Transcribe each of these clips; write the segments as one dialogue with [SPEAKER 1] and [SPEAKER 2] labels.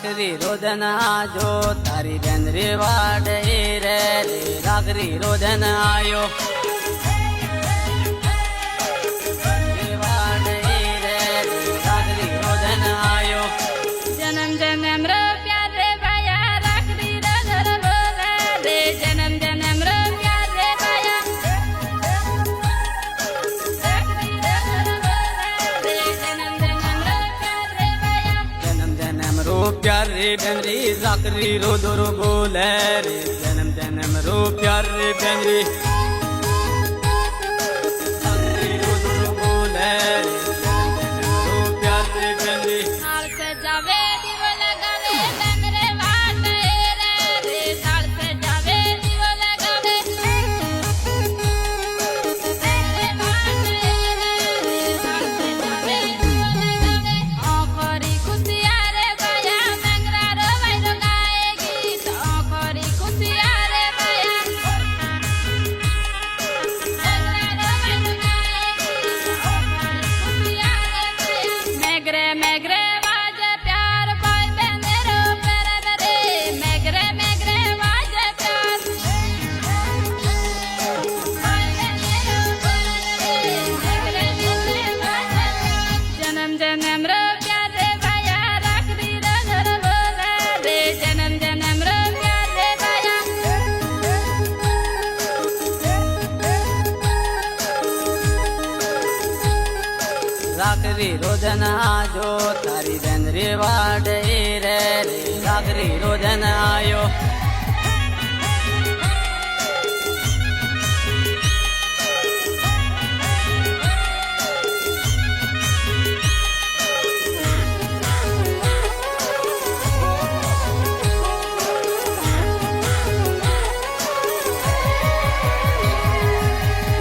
[SPEAKER 1] રાખરી રોદન આજો તારી બેનરી વાડે રે રાખરી રોદન આયો વાડે રે રાખરી રોદન આયો
[SPEAKER 2] જન્મ જન્મ રો પ્યાર રે ભાયા રાખડી રજર બોલે રે જન્મ જન્મ રો પ્યાર રે ભાયા રાખડી રજર બોલે રે જન્મ જન્મ રો પ્યાર રે ભાયા
[SPEAKER 1] જન્મ જન્મ રો પ્યાર રે બેનરી રાખરી રોદો રો બોલે રે જન્મ જન્મ રો પ્યાર રે બેનરી રાખરી રોદો રો બોલે રે જન્મ જન્મ રો પ્યાર રે બેનરી
[SPEAKER 2] થાળ સજાવે દીવો લગાવે બેન રે વાટે રે થાળ સજાવે દીવો લગાવે બેન રે વાટે થાળ સજાવે દીવો લગાવે ઓખરી ખુશિયા રે ભાયા મંગરા રો વૈરો ગાય ગીત ઓખરી ખુશિયા રે ભાયા મંગરા રો વૈરો ગાય ગીત ઓખરી ખુશિયા રે ભાયા મેઘરે મેઘરે વાજે પ્યાર ભાઈ બેન રો પ્યાર રે મેઘરે મેઘરે વાજે પ્યાર ભાઈ બેન રો પ્યાર રે મેઘરે મેઘરે વાજે પ્યાર જન્મ જન્મ રો પ્યાર રે ભાયા રાખડી રજર બોલે રે જન્મ જન્મ રો પ્યાર રે ભાયા
[SPEAKER 1] રાખરી રોદન આજો તારી બેનરી વાડે રે રાખરી રોદન આયો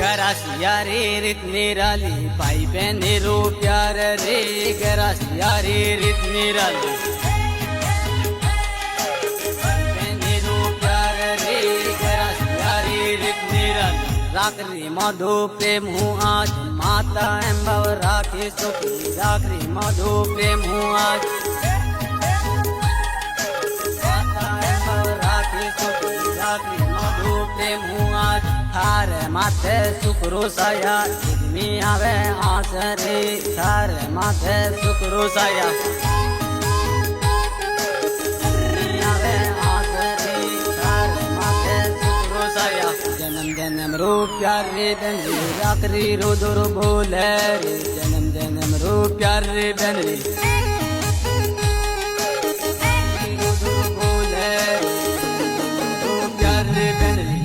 [SPEAKER 1] ગરાસિયા રે રીત નિરાલી ભાઈ બેન રો પ્યાર રે ગરાસિયા રે રીત નિરાલી બેન રો પ્યાર રે ગરાસિયા રે રીત નિરાલી રાખરી મધુ પ્રેમ હું આજ માતા એમ ભાવ રાખી સુખી રાખરી મધુ પ્રેમ હું આજ માતા એમ ભાવ રાખી સુખી રાખરી મધુ પ્રેમ હું આજ થારે માથે સુકરો સાયા ઇદમી આવે આસરે થારે માથે સુકરો સાયા ઇદમી આવે આસરે થારે માથે સુકરો સાયા જન્મ જન્મ રો પ્યાર રે બેનરી રાખરી રોદો રો બોલે રે જન્મ જન્મ રો પ્યાર રે બેનરી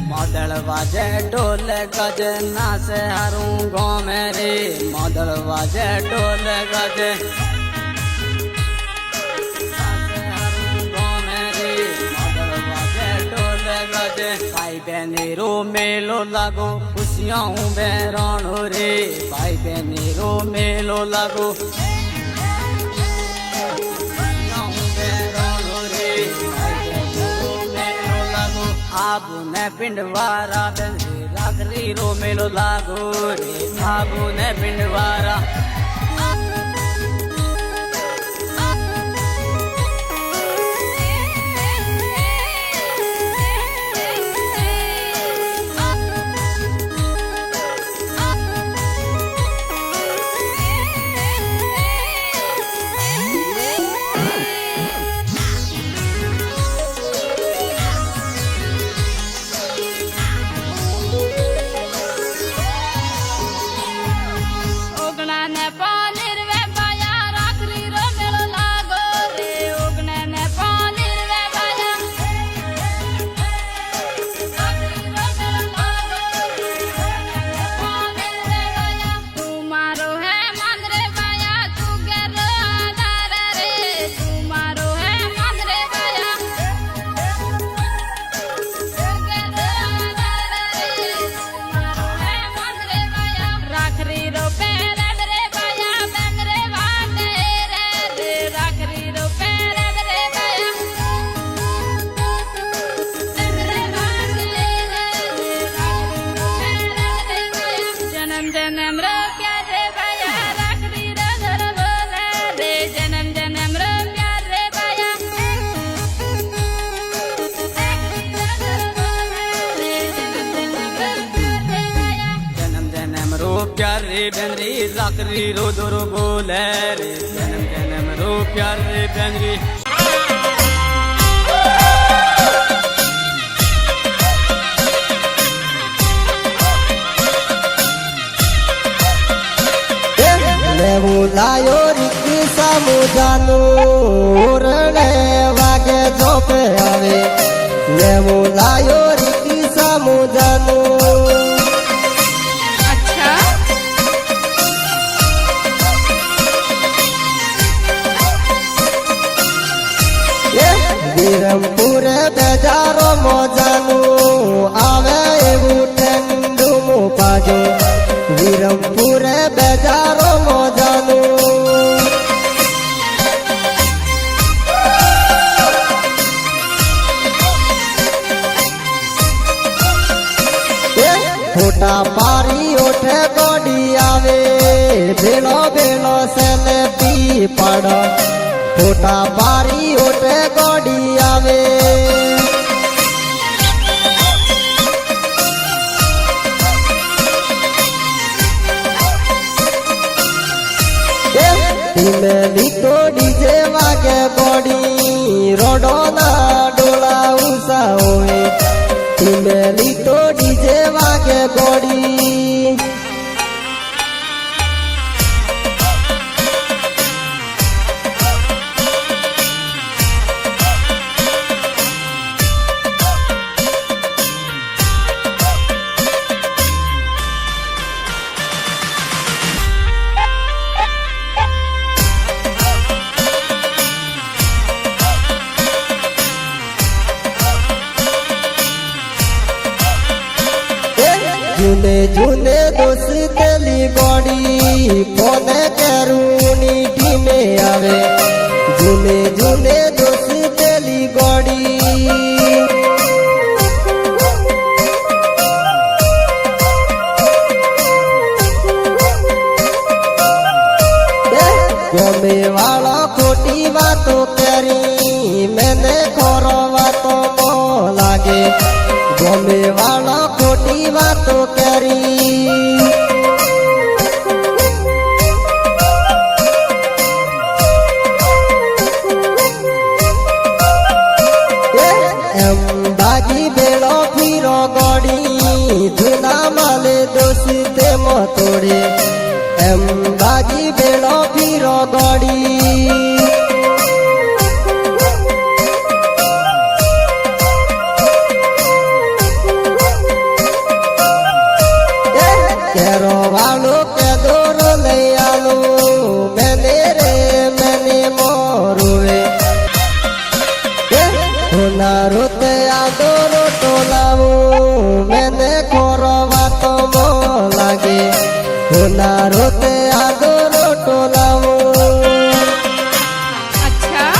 [SPEAKER 1] मदड़ वाजे ढोल गज नाचे हरू गाँव में रे मदड़ वाजे ढोल गज नाचे हरू गाँव में रे मदड़ वाजे ढोल गज भाई बहनी रो मेलो लागो खुशियाँ हूँ बहरान हो रे भाई बहनी रो मेलो लागो आबू ने पिंडवारा बेनरी राखरी रो मेलो लागो रे आबू ने पिंडवारा
[SPEAKER 2] ઓગણા ને
[SPEAKER 1] बेनरी लाकरी रो दो रो बोले रे जन्म जन्म रो प्यार रे बेनरी
[SPEAKER 3] લાયો રીતિ સમુદાનું ઓરણે વાગે જોપે આવે લેવું લાયો રીતિ સમુદાનું
[SPEAKER 2] અચ્છા
[SPEAKER 3] વિરમપુરે બેજારો મોજાનું આવે એવું ઠંડુ પાજો વિરમપુરે બેજારો મોજાનું ફોટા પારી ઓઠે ગોડી આવે ભેળો ભેળો સેને પી પડ ફોટા પારી ઓઠે ગોડી આવે ધીમેલી તો ડીજે વાગે ગોડી રોડો ના ડોળા ઉષા હોય ધીમેલી તો ડીજે વાગે ગોડી જૂને જૂને દોસ્તેલી ગોડી કોને કરુની ટીમે આવે જૂને જૂને દોસ્તેલી ગોડી ગમે વાળો ખોટી વાતો કરી મેને ખોરો વાતો મો લાગે ગમે વાળો ખોટી વાતો કરી એમ બાજી બેળો ફીરો ગોડી જૂના માલે દોસ્તે મતોડે એમ બાજી બેળો ફીરો ગોડી કેરો વાળો કે દોરો લઈ આલો મેને રે મેને મોરુવે હોનારો તે આ દોરો ટોલાવું મેને ખોરો વાતો મો લાગે હોનારો તે આ દોરો ટોલાવું
[SPEAKER 2] અચ્છા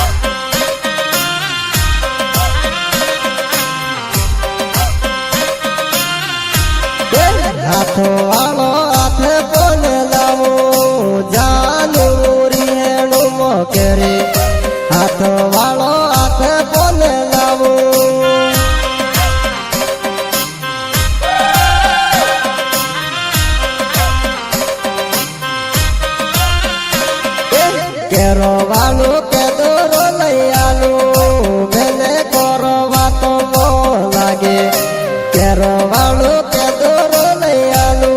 [SPEAKER 3] હાથો વાળો હાથ કોને લાવો જાનું રીહેણું મોકેરે હાથો વાળો હાથ કોને લાવો કેરો વાળો કે દોરો લઈ આલો મેને કરો વાતો મો લાગે કેરો વાળો કે દોરો લઈ આલો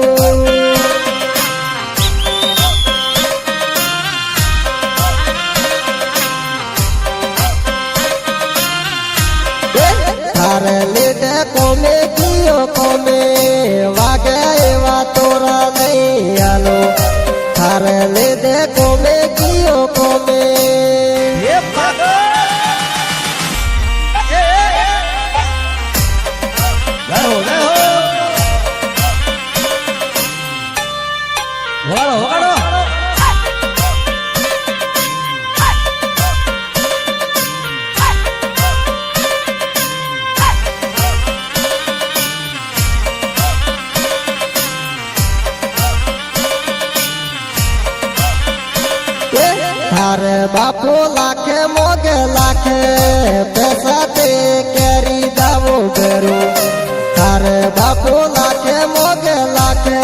[SPEAKER 3] તારે લીધે કોમે કીયો કોમે વાગે એવા તોરા નહીં આલો તારે લીધે કોમે કીયો કોમે તારે બાપુ લાખે મોગે લાખે પૈસા તે કેરી દાવો કરું તારે બાપુ લાખે મોગે લાખે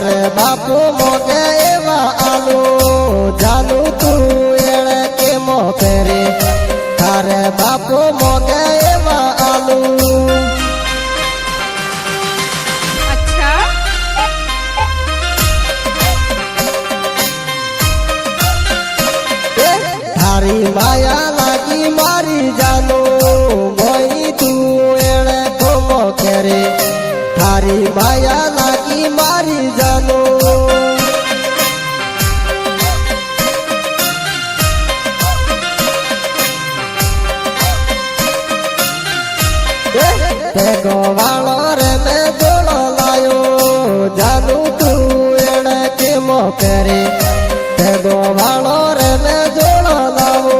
[SPEAKER 3] તારે બાપુ મોગે એવા આલુ જાનું તું એણે કેમો ફેરે તારે બાપુ મોગે એવા આલુ
[SPEAKER 2] અચ્છા
[SPEAKER 3] તારી માયા લાગી મારી જાનું મોઈ તું એણે કોમો કરે તારી માયા લાગી મારી જાનું ભેગો વાળો રે મેં જોડો લાયો જાનું તું એણે કેમો કરે ભેગો વાળો રે મેં જોડો લાવો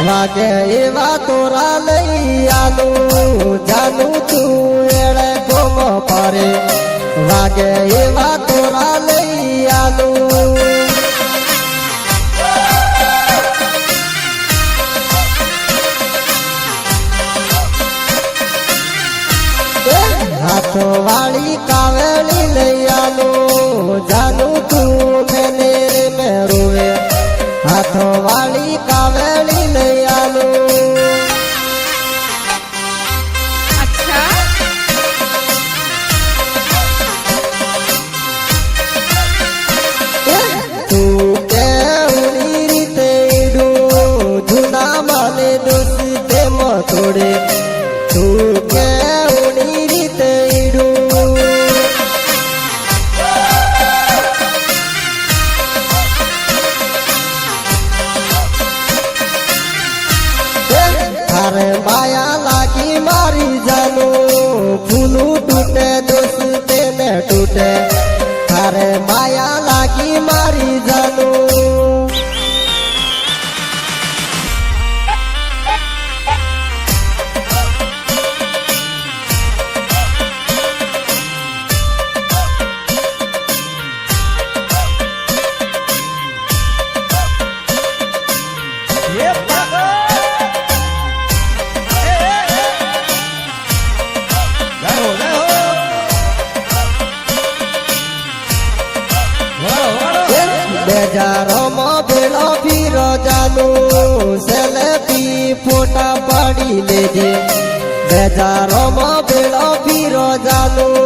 [SPEAKER 3] વાગે એવા તોરા લઈ આલું જાનું તું એણે ગોમો પારે વાગે એવા તોરા લઈ આલું હાથો વાળી કાવેળી લઈ આલું જાનું તું મેને રે મેરુએ હાથો વાળી કાવેળી લઈ આલું
[SPEAKER 2] અચ્છા
[SPEAKER 3] તું કેવડી રીતે ઈડું જૂના માને દોસ્તે મથોડે તું કેવડી રીતે ઈડું તારે માયા લાગી મારી જાનું ફૂલું તૂટે દોસ્તે ને તૂટે તારે માયા લાગી મારી જાનું બેજારોમાં ભેળો ફીરો જાનું સેલ્ફી ફોટા પાડી લેજે બેજારોમાં ભેળો ફીરો જાનું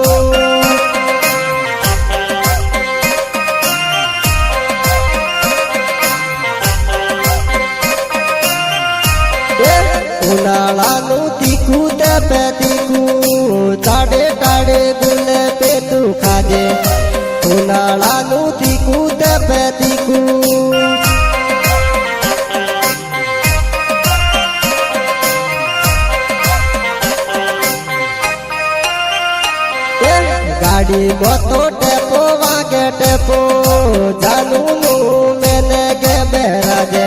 [SPEAKER 3] ઉનાળાનું તીખું તે પે તીખું તાડે તાડે ગુલે પે તું ખાજે ઉનાળાનું તીખું તે પે તીખું ગાડી મોતો ટેપો વાગે ટેપો જાનું મેને ગે બેરાજે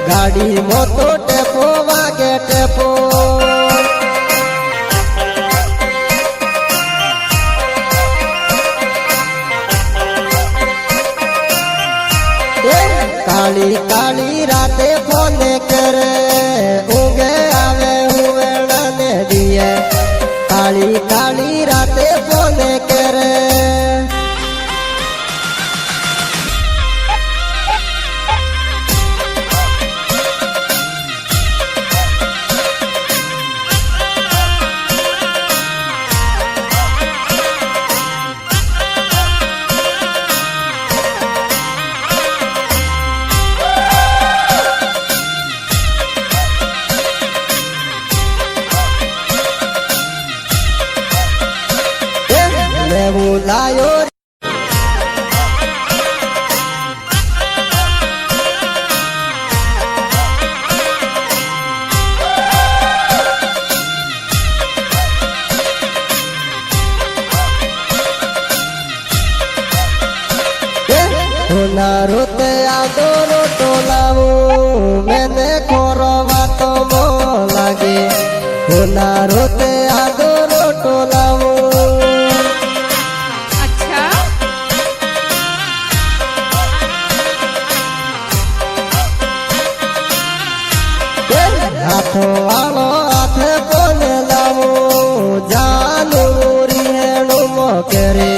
[SPEAKER 3] ગાડી મોતો ટેપો વાગે ટેપો કાળી કાળી રાતે ફોને કરે ઊંઘે આવે હુવેણાને દિયે કાળી કાળી રાતે ફોને કરે હોના રોતે આદોરો ટોલાવું મેને કોરવા તો મો લાગે હોના રોતે આદોરો ટોલાવું
[SPEAKER 2] અચ્છા
[SPEAKER 3] હાથો વાળો હાથે કોને લાવો જાનું રીહેણું મો કરે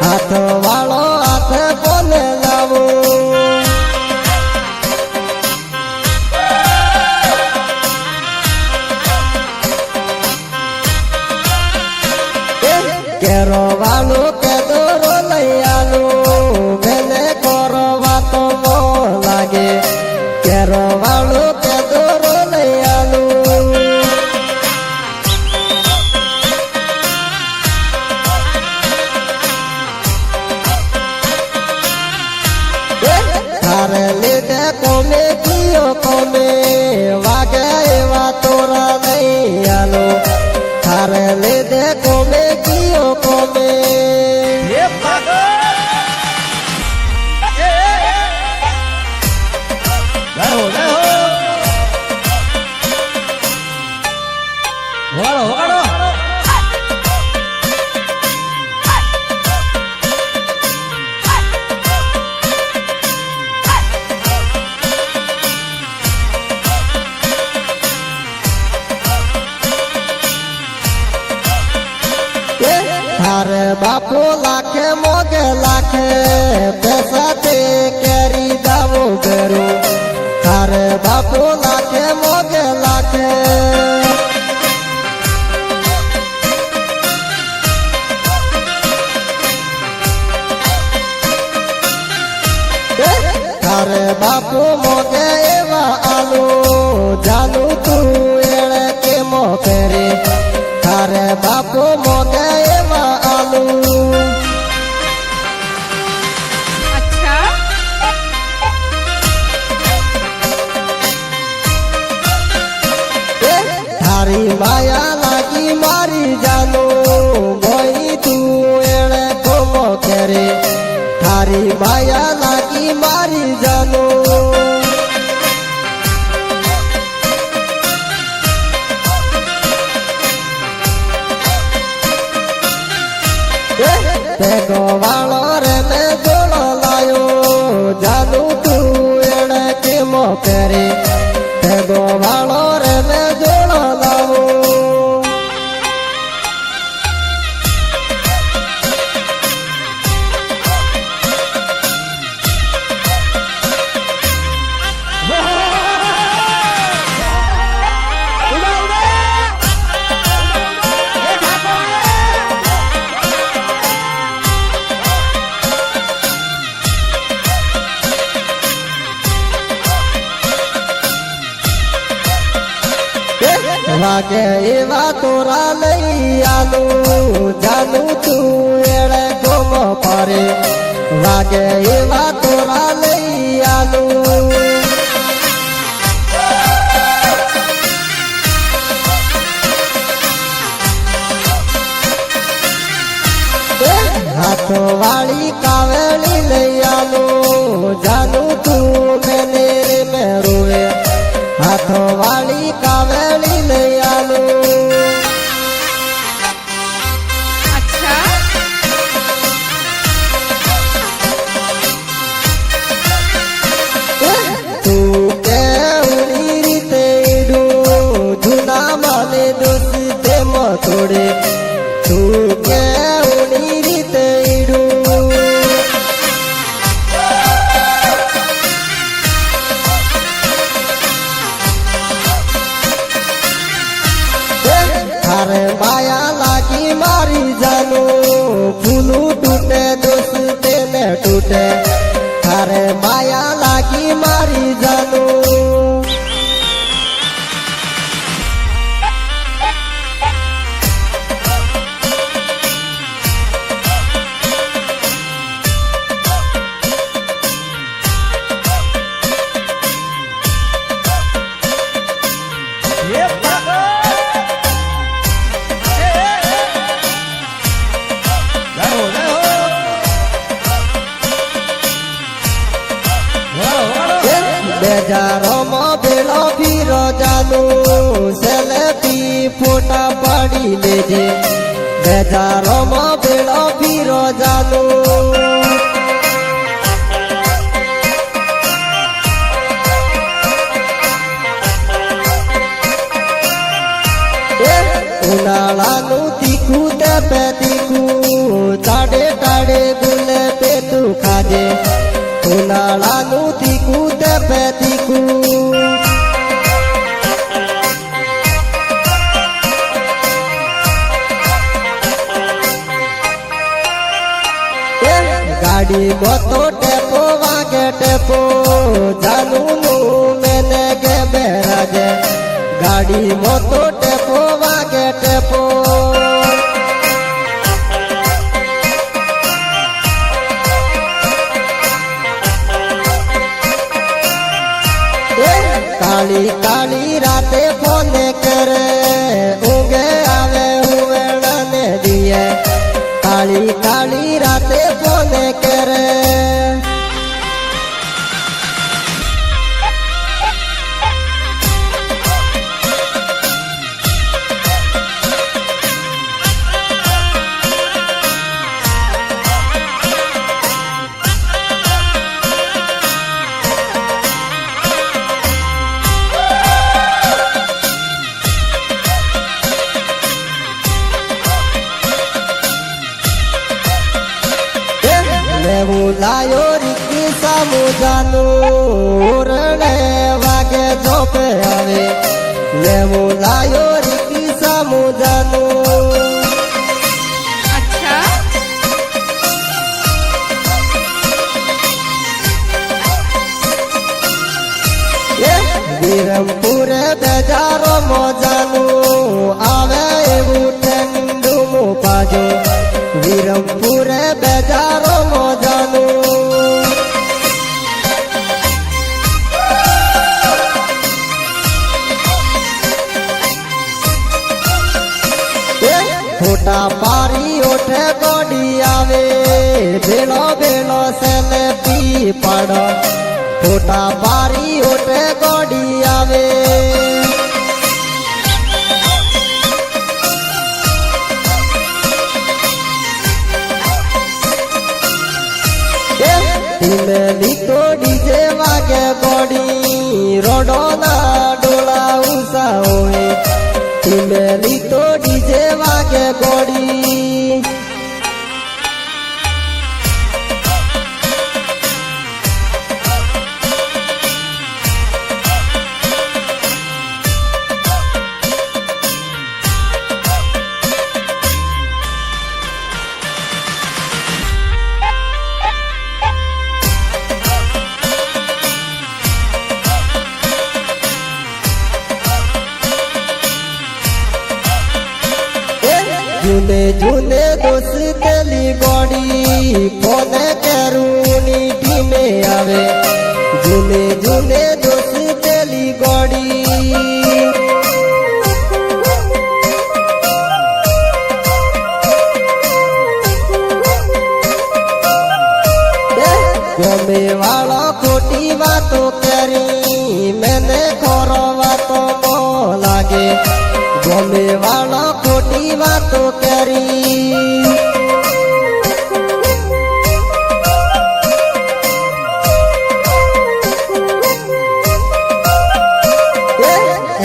[SPEAKER 3] હાથો વાળો હાથે કોને લાવો કેરો વાળું કે દોરો લઈ આલું મેને કોરવા તો મો લાગે કેરો વાળું કે દોરો લઈ આલું તારે લીધે કોમે કીયો કોમે વાગે એવા તોરા લઈ આલો તારે લીધે કોમે કીયો કોમે તારે બાપુ લાખે મોગે લાખે પૈસા તે કેરી દાવો કરું તારે બાપુ લાખે મોગે લાખે તારે બાપુ મોગે એવા આલુ જાનું તું એળે કેમો કરે તારે બાપુ મોગે એવા આલુ
[SPEAKER 2] અચ્છા
[SPEAKER 3] તારી માયા લાગી મારી જાનું ભઈ તું એળે કોમો કરે તારી માયા લાગી મારી જાનું ભેગો વાળો રે ને જોડો લાયો જાનું તું એળે કેમો કરે ભેગો વાળો રે ને જોડો લાવો વાગે એવા તોરા લઈ આલું જાનું તું એળે ગોમો પરે વાગે એવા તોરા લઈ આલું હાથો વાળી કાવેળી લઈ આલું જાનું તું મેને રે મેરુએ હાથો વાળી કાવેળી લઈ આલું
[SPEAKER 2] અચ્છા
[SPEAKER 3] તું કે ઉડી રીતે ઈડું જૂના માને દોસ્તે મથોડે તું કે ઉડી રીતે ઈડું તારે માયા લાગી મારી જાનું ફૂલું તૂટે દોસ્તે ને તૂટે તારે માયા લાગી મારી જાનું બજારોમાં બેલો ફીરો જાનું સેલ્ફી ફોટા પાડી લેજે બજારોમાં બેલો ફીરો જાનું ઉનાળાનું તીખું તે પે તીખું તાડે તાડે ગુલે પે તું ખાજે ઉનાળાનું તીખું તે પે તીખું ગાડી ગોતો ટેપો વાગે ટેપો જાનું મેને કે બેરાજે ગાડી મોતો ટેપો વાગે ટેપો કાળી કાળી રાતે ફોને કરે ઊંઘે આવે હુવેણાને દિયે કાળી કાળી રાતે ફોને કરે હું લાયો રીકી સામું જાનું રણે વાગે જોપે આવે હું લાયો રીકી સામું જાનું
[SPEAKER 2] અચ્છા
[SPEAKER 3] વિરમપુરે બજારો મોજાનું આવે એવું ઠંડુ મો પાજો વિરમપુરે બજારો મોજાનું ફોટા પારી ઓઠે ગોડી આવે ભેળો ભેળો સેલ્ફી પાડો ફોટા પારી ઓઠે ગોડી આવે ધીમેલી તો ડીજે વાગે ગોડી રોડો ના ડોળા ઉષા હોય ધીમેલી તો ડીજે વાગે ગોડી જૂને જૂને દોસ્તલી ગોડી કોને કરુની ટીમે આવે જૂને જૂને દોસ્તલી ગોડી ગમે વાળો ખોટી વાતો કરી મેને ખોરો વાતો મો લાગે ગમે વાળો ખોટી વાતો કરી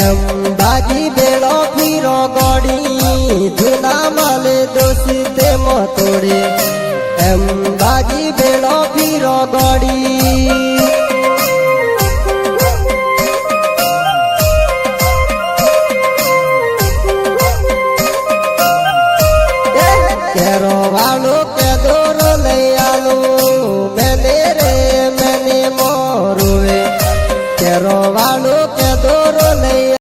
[SPEAKER 3] એમ બાજી બેળો ફીરો ગોડી જૂના માલે દોસ્તે મો તોડે એમ બાજી બેળો ફીરો ગોડી કેરો વાળો